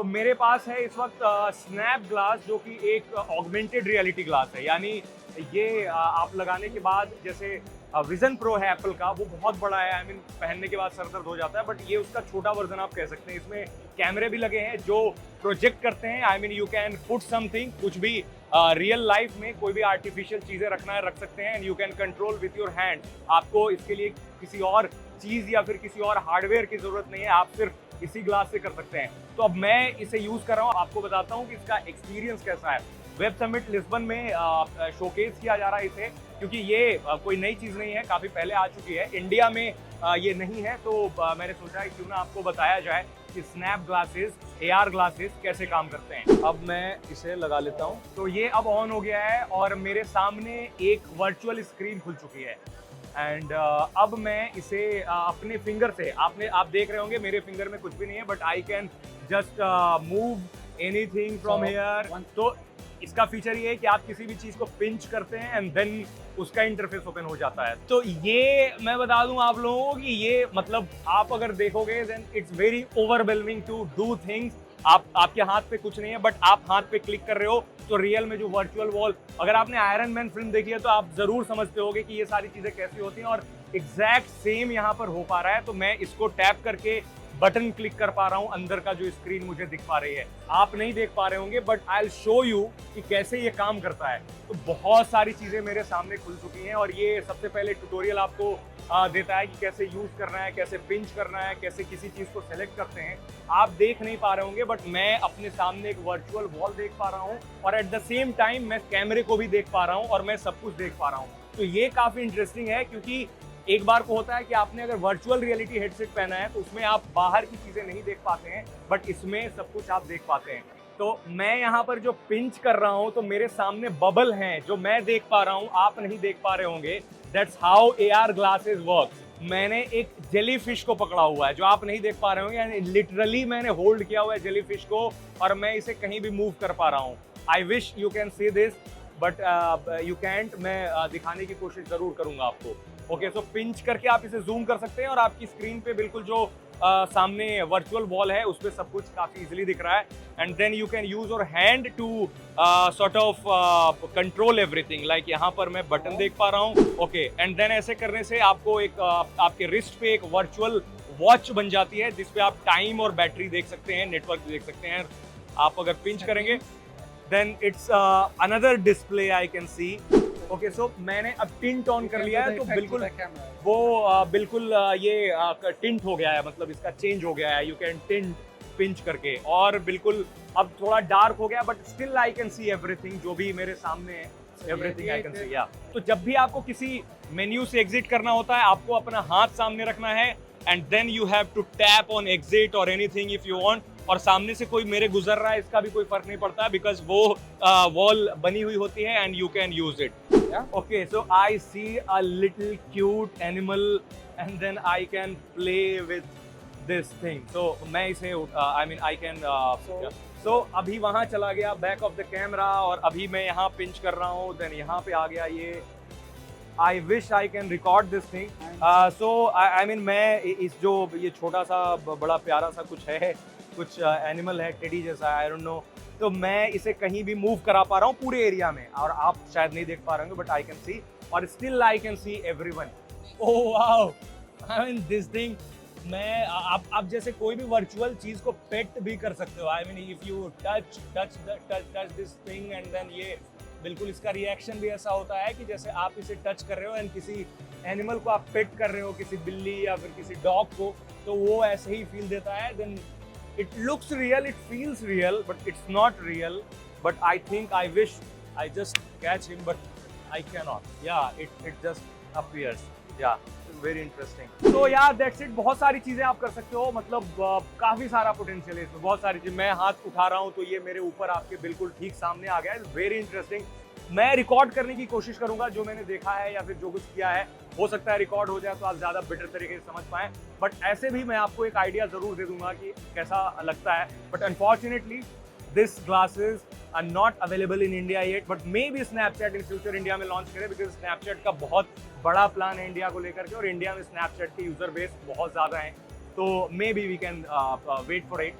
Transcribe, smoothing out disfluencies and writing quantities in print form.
तो मेरे पास है इस वक्त स्नैप ग्लास, जो कि एक ऑगमेंटेड रियलिटी ग्लास है। यानी ये आप लगाने के बाद, जैसे विजन प्रो है एप्पल का, वो बहुत बड़ा है, आई मीन पहनने के बाद सर दर्द हो जाता है, बट ये उसका छोटा वर्जन आप कह सकते हैं। इसमें कैमरे भी लगे हैं जो प्रोजेक्ट करते हैं, I mean you can put something, कुछ भी रियल लाइफ में कोई भी आर्टिफिशियल चीजें रखना है रख सकते हैं, and you can control with your hand. आपको इसके लिए किसी और चीज या फिर किसी और हार्डवेयर की जरूरत नहीं है, आप सिर्फ इसी ग्लास से कर सकते हैं। तो अब मैं इसे यूज कर रहा हूँ, आपको बताता हूँ कि इसका एक्सपीरियंस कैसा है। वेब समिट लिस्बन में शोकेस किया जा रहा है इसे, क्योंकि ये कोई नई चीज़ नहीं है, काफ़ी पहले आ चुकी है। इंडिया में ये नहीं है, तो मैंने सोचा क्यों ना आपको बताया जाए कि स्नैप ग्लासेस, AR ग्लासेस कैसे काम करते हैं। अब मैं इसे लगा लेता हूँ। तो ये अब ऑन हो गया है और मेरे सामने एक वर्चुअल स्क्रीन खुल चुकी है। एंड अब मैं इसे अपने फिंगर से, आप देख रहे होंगे मेरे फिंगर में कुछ भी नहीं है, but I can just move anything from here. तो इसका फीचर ये है कि आप किसी भी चीज को पिंच करते हैं एंड देन उसका इंटरफेस ओपन हो जाता है। तो ये मैं बता दूं आप लोगों को कि ये मतलब आप अगर देखोगे then it's very overwhelming to do things. आपके हाथ पे कुछ नहीं है, बट आप हाथ पे क्लिक कर रहे हो तो रियल में जो वर्चुअल वॉल, अगर आपने आयरन मैन फिल्म देखी है तो आप जरूर समझते होगे कि ये सारी चीजें कैसी होती हैं, और एग्जैक्ट सेम यहाँ पर हो पा रहा है। तो मैं इसको टैप करके बटन क्लिक कर पा रहा हूं, अंदर का जो स्क्रीन मुझे दिख पा रही है। आप नहीं देख पा रहे होंगे, but I will show you कि कैसे ये काम करता है। तो बहुत सारी चीजें मेरे सामने खुल चुकी हैं, और ये सबसे पहले ट्यूटोरियल आपको देता है कि कैसे यूज करना है, कैसे पिंच करना है, कैसे किसी चीज को सेलेक्ट करते हैं। आप देख नहीं पा रहे होंगे, बट मैं अपने सामने एक वर्चुअल वॉल देख पा रहा हूँ, और एट द सेम टाइम मैं कैमरे को भी देख पा रहा हूँ, और मैं सब कुछ देख पा रहा हूँ। तो ये काफी इंटरेस्टिंग है, क्योंकि एक बार को होता है कि आपने अगर वर्चुअल रियलिटी हेडसेट पहना है तो उसमें आप बाहर की चीजें नहीं देख पाते हैं, बट इसमें सब कुछ आप देख पाते हैं। तो मैं यहाँ पर जो पिंच कर रहा हूँ तो मेरे सामने बबल हैं जो मैं देख पा रहा हूँ, आप नहीं देख पा रहे होंगे। That's how AR glasses work. मैंने एक जेलीफिश को पकड़ा हुआ है जो आप नहीं देख पा रहे होंगे, यानी लिटरली मैंने होल्ड किया हुआ है जेलीफिश को, और मैं इसे कहीं भी मूव कर पा रहा हूँ। I wish you can see this, but you can't. मैं दिखाने की कोशिश जरूर करूंगा आपको। ओके, सो पिंच करके आप इसे जूम कर सकते हैं, और आपकी स्क्रीन पे बिल्कुल जो सामने वर्चुअल वॉल है उस पर सब कुछ काफी इजीली दिख रहा है। And then you can use your hand to sort of control everything. Like यहाँ पर मैं बटन देख पा रहा हूँ। ओके, एंड देन ऐसे करने से आपको एक आपके रिस्ट पे एक वर्चुअल वॉच बन जाती है, जिसपे आप टाइम और बैटरी देख सकते हैं, नेटवर्क देख सकते हैं। आप अगर पिंच करेंगे then it's another display I can see. Okay, so मैंने अब टिंट ऑन कर लिया है, तो बिल्कुल वो बिल्कुल ये टिंट हो गया है, मतलब इसका चेंज हो गया है। यू कैन टिंट पिंच करके, और बिल्कुल अब थोड़ा डार्क हो गया, but still I can see everything जो भी मेरे सामने है, एवरीथिंग आई कैन सी। या तो जब भी आपको किसी मेन्यू से एग्जिट करना होता है, आपको अपना हाथ सामने रखना है, and then you have to tap on exit और एनीथिंग इफ यू वांट। और सामने से कोई मेरे गुजर रहा है इसका भी कोई फर्क नहीं पड़ता, बिकॉज वो वॉल बनी हुई होती है and you can use it. Okay, so I see a little cute animal and then I can play with this thing. So मैं इसे I mean I can so अभी वहाँ चला गया बैक ऑफ द कैमरा, और अभी मैं यहाँ पिंच कर रहा हूँ, देन यहाँ पे आ गया ये। I wish I can record this thing. So I mean मैं इस जो ये छोटा सा बड़ा प्यारा सा कुछ है, कुछ एनिमल है टेडी जैसा, आई डोंट नो। तो मैं इसे कहीं भी मूव करा पा रहा हूँ पूरे एरिया में, और आप शायद नहीं देख पा रहे होंगे, बट आई कैन सी, और still I can see everyone. Oh wow, I mean this thing. मैं आप जैसे कोई भी वर्चुअल चीज को पेट भी कर सकते हो। I mean if you touch this thing and then ये बिल्कुल इसका रिएक्शन भी ऐसा होता है कि जैसे आप इसे टच कर रहे हो एंड किसी एनिमल को आप पेट कर रहे हो, किसी बिल्ली या फिर किसी डॉग को, तो वो ऐसे ही फील देता है। Then it looks real, it feels real, but it's not real. But I think I wish I just catch him, but I cannot. Yeah, it just appears. Yeah, very interesting. So yeah, that's it. बहुत सारी चीजें आप कर सकते हो, मतलब काफी सारा पोटेंशियल है इसमें, बहुत सारी चीज। मैं हाथ उठा रहा हूँ तो ये मेरे ऊपर आपके बिल्कुल ठीक सामने आ गया है। Very interesting. मैं रिकॉर्ड करने की कोशिश करूंगा जो मैंने देखा है या फिर जो कुछ किया है। हो सकता है रिकॉर्ड हो जाए तो आप ज़्यादा बेटर तरीके से समझ पाएं, बट ऐसे भी मैं आपको एक आइडिया ज़रूर दे दूंगा कि कैसा लगता है। But unfortunately this glasses are not available in India yet, but may be Snapchat in future India में लॉन्च करे, बिकॉज स्नैपचैट का बहुत बड़ा प्लान है इंडिया को लेकर के, और इंडिया में स्नैपचैट के यूज़र बेस बहुत ज़्यादा है। तो may be we can wait for it.